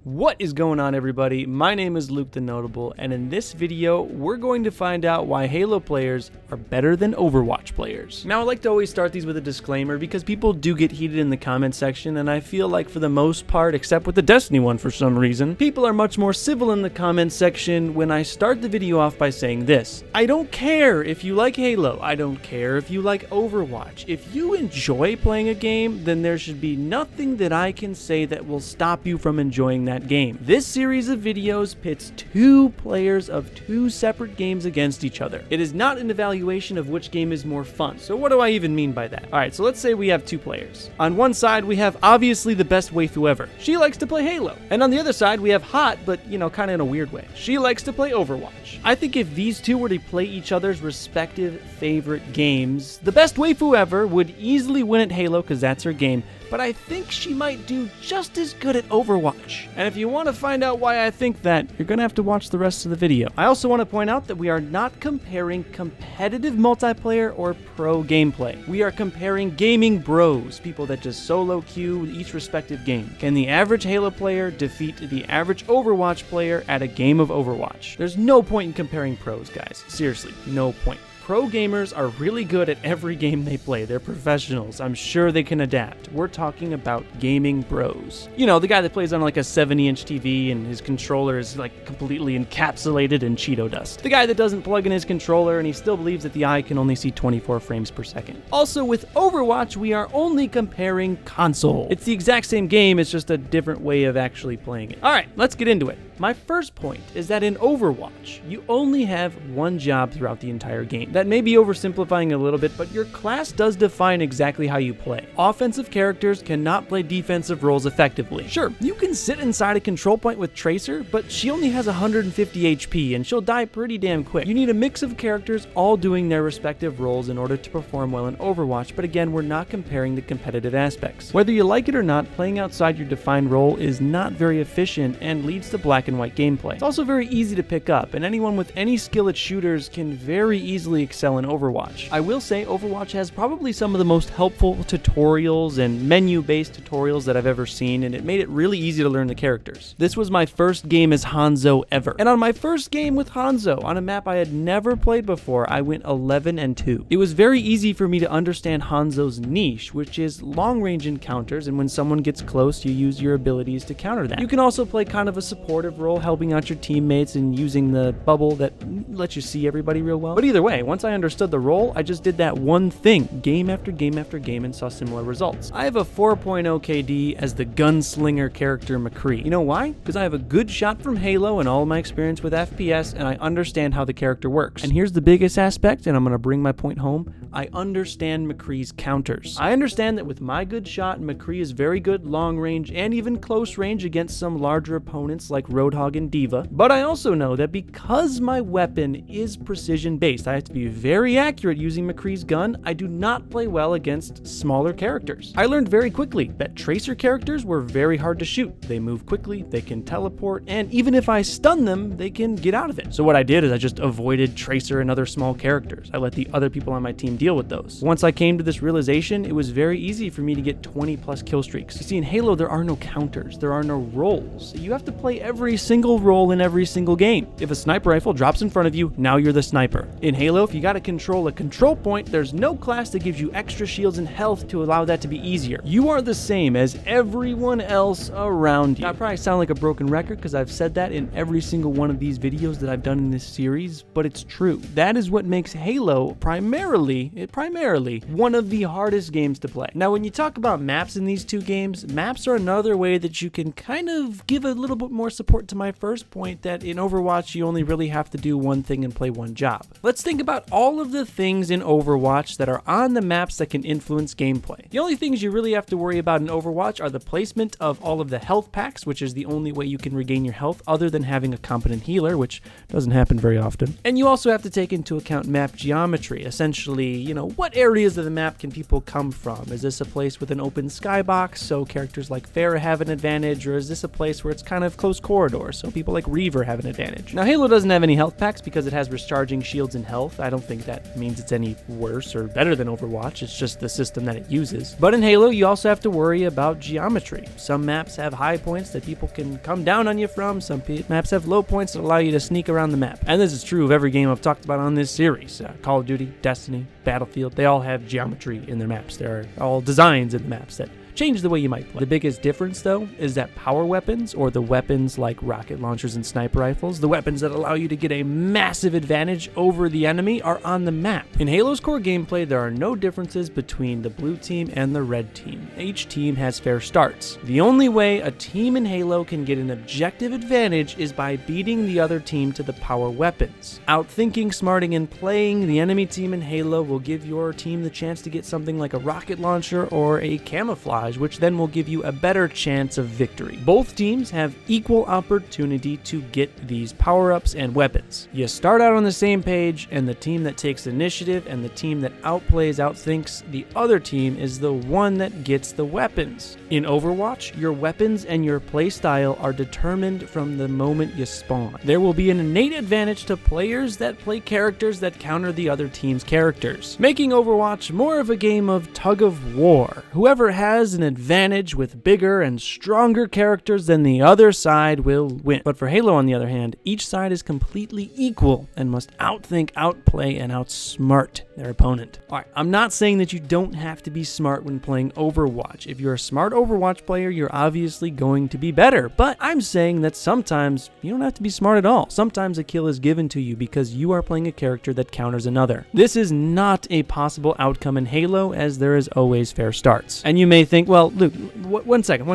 What is going on, everybody? My name is Luke the Notable, and in this video, we're going to find out why Halo players are better than Overwatch players. Now, I like to always start these with a disclaimer because people do get heated in the comment section, and I feel like for the most part, except with the Destiny one for some reason, people are much more civil in the comment section when I start the video off by saying this. I don't care if you like Halo. I don't care if you like Overwatch. If you enjoy playing a game, then there should be nothing that I can say that will stop you from enjoying that game. This series of videos pits two players of two separate games against each other. It is not an evaluation of which game is more fun. So what do I even mean by that? Alright, so let's say we have two players. On one side, we have obviously the best waifu ever. She likes to play Halo. And on the other side, we have Hot, but kind of in a weird way. She likes to play Overwatch. I think if these two were to play each other's respective favorite games, the best waifu ever would easily win at Halo because that's her game, but I think she might do just as good at Overwatch. And if you want to find out why I think that, you're going to have to watch the rest of the video. I also want to point out that we are not comparing competitive multiplayer or pro gameplay. We are comparing gaming bros, people that just solo queue each respective game. Can the average Halo player defeat the average Overwatch player at a game of Overwatch? There's no point in comparing pros, guys. Seriously, no point. Pro gamers are really good at every game they play. They're professionals. I'm sure they can adapt. We're talking about gaming bros. You know, the guy that plays on like a 70-inch TV and his controller is like completely encapsulated in Cheeto dust. The guy that doesn't plug in his controller and he still believes that the eye can only see 24 frames per second. Also, with Overwatch, we are only comparing console. It's the exact same game, it's just a different way of actually playing it. All right, let's get into it. My first point is that in Overwatch, you only have one job throughout the entire game. That may be oversimplifying a little bit, but your class does define exactly how you play. Offensive characters cannot play defensive roles effectively. Sure, you can sit inside a control point with Tracer, but she only has 150 HP and she'll die pretty damn quick. You need a mix of characters all doing their respective roles in order to perform well in Overwatch, but again, we're not comparing the competitive aspects. Whether you like it or not, playing outside your defined role is not very efficient and leads to black and white gameplay. It's also very easy to pick up, and anyone with any skill at shooters can very easily excel in Overwatch. I will say Overwatch has probably some of the most helpful tutorials and menu-based tutorials that I've ever seen, and it made it really easy to learn the characters. This was my first game as Hanzo ever. And on my first game with Hanzo, on a map I had never played before, I went 11-2. It was very easy for me to understand Hanzo's niche, which is long-range encounters, and when someone gets close, you use your abilities to counter that. You can also play kind of a supportive role, helping out your teammates and using the bubble that lets you see everybody real well. But either way, once I understood the role, I just did that one thing, game after game after game, and saw similar results. I have a 4.0 KD as the gunslinger character McCree. You know why? Because I have a good shot from Halo and all of my experience with FPS, and I understand how the character works. And here's the biggest aspect, and I'm going to bring my point home. I understand McCree's counters. I understand that with my good shot, McCree is very good long range and even close range against some larger opponents like Roadhog and Diva. But I also know that because my weapon is precision based, I have to be very accurate using McCree's gun. I do not play well against smaller characters. I learned very quickly that Tracer characters were very hard to shoot. They move quickly, they can teleport, and even if I stun them, they can get out of it. So what I did is I just avoided Tracer and other small characters. I let the other people on my team deal with those. Once I came to this realization, it was very easy for me to get 20+ kill streaks. You see, in Halo, there are no counters. There are no roles. You have to play every single role in every single game. If a sniper rifle drops in front of you, now you're the sniper. In Halo, if you gotta control a control point, there's no class that gives you extra shields and health to allow that to be easier. You are the same as everyone else around you. Now, I probably sound like a broken record because I've said that in every single one of these videos that I've done in this series, but it's true. That is what makes Halo primarily one of the hardest games to play. Now, when you talk about maps in these two games, maps are another way that you can kind of give a little bit more support to my first point that in Overwatch, you only really have to do one thing and play one job. Let's think about all of the things in Overwatch that are on the maps that can influence gameplay. The only things you really have to worry about in Overwatch are the placement of all of the health packs, which is the only way you can regain your health other than having a competent healer, which doesn't happen very often. And you also have to take into account map geometry, essentially what areas of the map can people come from? Is this a place with an open skybox, so characters like Pharah have an advantage, or is this a place where it's kind of close corridor, so people like Reaver have an advantage? Now, Halo doesn't have any health packs because it has recharging shields and health. I don't think that means it's any worse or better than Overwatch. It's just the system that it uses. But in Halo, you also have to worry about geometry. Some maps have high points that people can come down on you from. Some maps have low points that allow you to sneak around the map. And this is true of every game I've talked about on this series. Call of Duty, Destiny, Battlefield, they all have geometry in their maps. There are all designs in the maps that change the way you might play. The biggest difference, though, is that power weapons, or the weapons like rocket launchers and sniper rifles, the weapons that allow you to get a massive advantage over the enemy, are on the map. In Halo's core gameplay, there are no differences between the blue team and the red team. Each team has fair starts. The only way a team in Halo can get an objective advantage is by beating the other team to the power weapons. Outthinking, smarting, and playing the enemy team in Halo will give your team the chance to get something like a rocket launcher or a camouflage, which then will give you a better chance of victory. Both teams have equal opportunity to get these power-ups and weapons. You start out on the same page, and the team that takes initiative and the team that outthinks the other team is the one that gets the weapons. In Overwatch, your weapons and your playstyle are determined from the moment you spawn. There will be an innate advantage to players that play characters that counter the other team's characters, making Overwatch more of a game of tug of war. Whoever has an advantage with bigger and stronger characters than the other side will win. But for Halo, on the other hand, each side is completely equal and must outthink, outplay, and outsmart their opponent. Alright, I'm not saying that you don't have to be smart when playing Overwatch. If you're a smart Overwatch player, you're obviously going to be better. But I'm saying that sometimes you don't have to be smart at all. Sometimes a kill is given to you because you are playing a character that counters another. This is not a possible outcome in Halo, as there is always fair starts. And you may think, well, Luke, one second.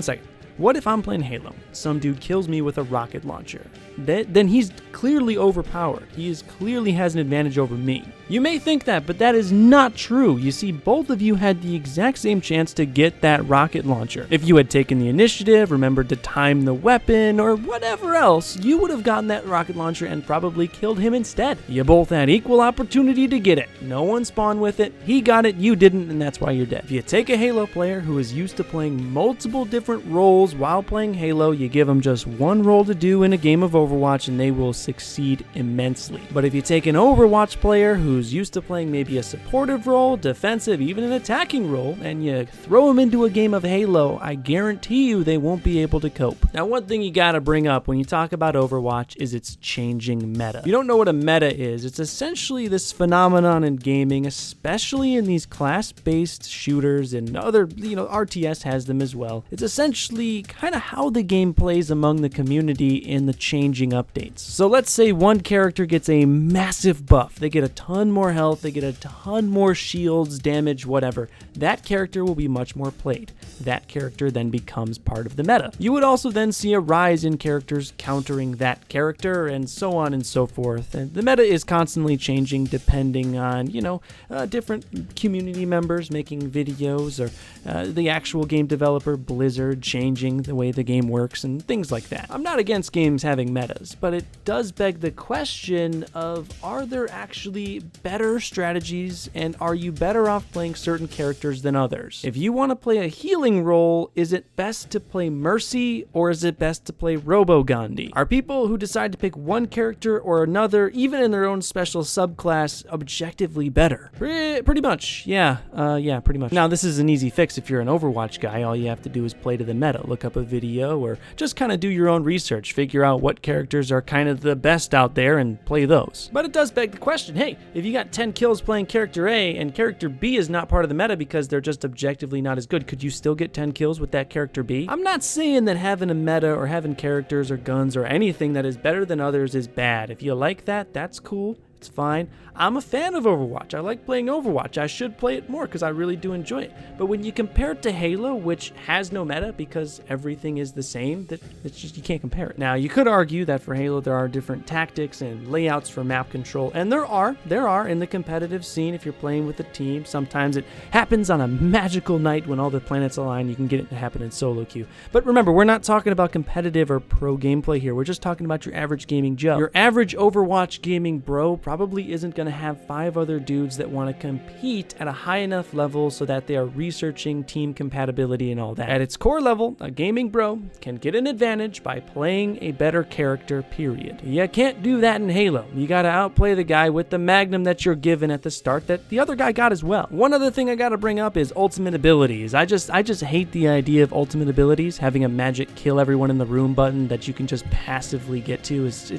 What if I'm playing Halo? Some dude kills me with a rocket launcher. Then he's clearly overpowered. He clearly has an advantage over me. You may think that, but that is not true. You see, both of you had the exact same chance to get that rocket launcher. If you had taken the initiative, remembered to time the weapon, or whatever else, you would have gotten that rocket launcher and probably killed him instead. You both had equal opportunity to get it. No one spawned with it. He got it, you didn't, and that's why you're dead. If you take a Halo player who is used to playing multiple different roles while playing Halo, you give them just one role to do in a game of Overwatch and they will succeed immensely. But if you take an Overwatch player who's used to playing maybe a supportive role, defensive, even an attacking role, and you throw them into a game of Halo, I guarantee you they won't be able to cope. Now, one thing you gotta bring up when you talk about Overwatch is its changing meta. If you don't know what a meta is, it's essentially this phenomenon in gaming, especially in these class-based shooters and other, RTS has them as well. It's essentially kind of how the game plays among the community in the changing updates. So let's say one character gets a massive buff. They get a ton more health, they get a ton more shields, damage, whatever. That character will be much more played. That character then becomes part of the meta. You would also then see a rise in characters countering that character, and so on and so forth. And the meta is constantly changing depending on, different community members making videos, or the actual game developer, Blizzard, changing the way the game works and things like that. I'm not against games having metas, but it does beg the question of, are there actually better strategies, and are you better off playing certain characters than others? If you want to play a healing role, is it best to play Mercy, or is it best to play Robo-Gandhi? Are people who decide to pick one character or another, even in their own special subclass, objectively better? Pretty much, yeah, pretty much. Now, this is an easy fix if you're an Overwatch guy. All you have to do is play to the meta, look up a video, or just kind of do your own research, figure out what characters are kind of the best out there and play those. But it does beg the question, hey, if you got 10 kills playing character A and character B is not part of the meta because they're just objectively not as good, could you still get 10 kills with that character B? I'm not saying that having a meta or having characters or guns or anything that is better than others is bad. If you like that, that's cool. It's fine. I'm a fan of Overwatch. I like playing Overwatch. I should play it more because I really do enjoy it. But when you compare it to Halo, which has no meta because everything is the same, it's just, you can't compare it. Now, you could argue that for Halo there are different tactics and layouts for map control, and there are in the competitive scene. If you're playing with a team, sometimes it happens on a magical night when all the planets align. You can get it to happen in solo queue. But remember, we're not talking about competitive or pro gameplay here. We're just talking about your average gaming Joe. Your average Overwatch gaming bro probably probably isn't going to have 5 other dudes that want to compete at a high enough level so that they are researching team compatibility and all that. At its core level, a gaming bro can get an advantage by playing a better character, period. You can't do that in Halo. You gotta outplay the guy with the magnum that you're given at the start that the other guy got as well. One other thing I gotta bring up is ultimate abilities. I just hate the idea of ultimate abilities, having a magic kill everyone in the room button that you can just passively get to. It's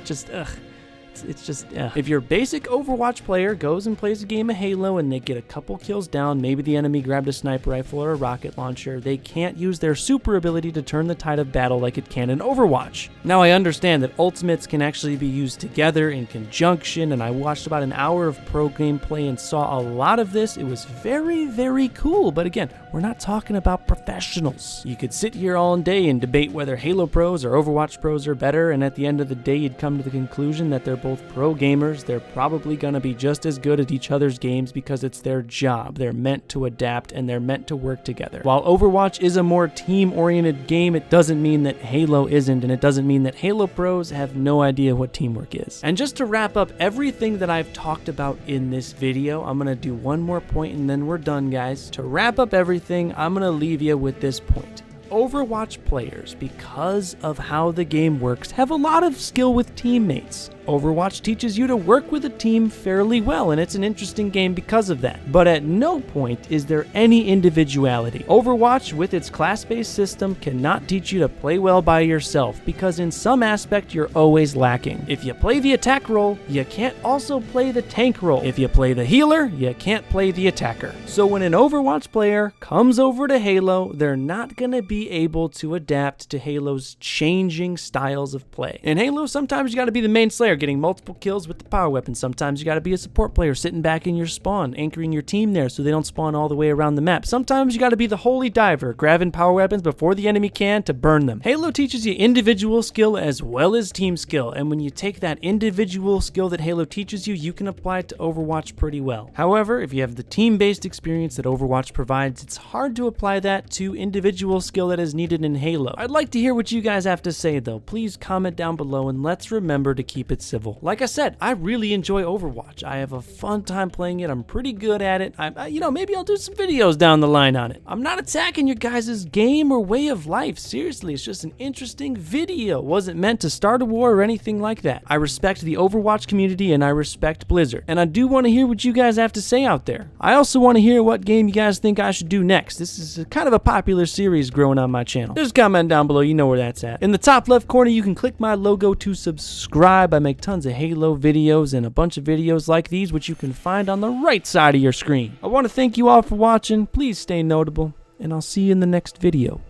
just, if your basic Overwatch player goes and plays a game of Halo and they get a couple kills down, maybe the enemy grabbed a sniper rifle or a rocket launcher, they can't use their super ability to turn the tide of battle like it can in Overwatch. Now, I understand that ultimates can actually be used together in conjunction, and I watched about an hour of pro gameplay and saw a lot of this. It was very, very cool, but again, we're not talking about professionals. You could sit here all day and debate whether Halo pros or Overwatch pros are better, and at the end of the day, you'd come to the conclusion that they're both pro gamers. They're probably going to be just as good at each other's games because it's their job. They're meant to adapt and they're meant to work together. While Overwatch is a more team-oriented game, it doesn't mean that Halo isn't, and it doesn't mean that Halo pros have no idea what teamwork is. And just to wrap up everything that I've talked about in this video, I'm going to do one more point and then we're done, guys. To wrap up everything, I'm going to leave you with this point. Overwatch players, because of how the game works, have a lot of skill with teammates. Overwatch teaches you to work with a team fairly well, and it's an interesting game because of that. But at no point is there any individuality. Overwatch, with its class-based system, cannot teach you to play well by yourself, because in some aspect you're always lacking. If you play the attack role, you can't also play the tank role. If you play the healer, you can't play the attacker. So when an Overwatch player comes over to Halo, they're not going to be able to adapt to Halo's changing styles of play. In Halo, sometimes you got to be the main slayer, getting multiple kills with the power weapon. Sometimes you got to be a support player sitting back in your spawn, anchoring your team there so they don't spawn all the way around the map. Sometimes you got to be the holy diver, grabbing power weapons before the enemy can to burn them. Halo teaches you individual skill as well as team skill, and when you take that individual skill that Halo teaches you, you can apply it to Overwatch pretty well. However, if you have the team-based experience that Overwatch provides, it's hard to apply that to individual skill that is needed in Halo. I'd like to hear what you guys have to say though. Please comment down below and let's remember to keep it civil. Like I said, I really enjoy Overwatch. I have a fun time playing it. I'm pretty good at it. Maybe I'll do some videos down the line on it. I'm not attacking your guys' game or way of life. Seriously, it's just an interesting video. It wasn't meant to start a war or anything like that. I respect the Overwatch community and I respect Blizzard. And I do want to hear what you guys have to say out there. I also want to hear what game you guys think I should do next. This is kind of a popular series growing on my channel. Just comment down below, you know where that's at. In the top left corner, you can click my logo to subscribe. I make tons of Halo videos and a bunch of videos like these, which you can find on the right side of your screen. I want to thank you all for watching. Please stay notable, and I'll see you in the next video.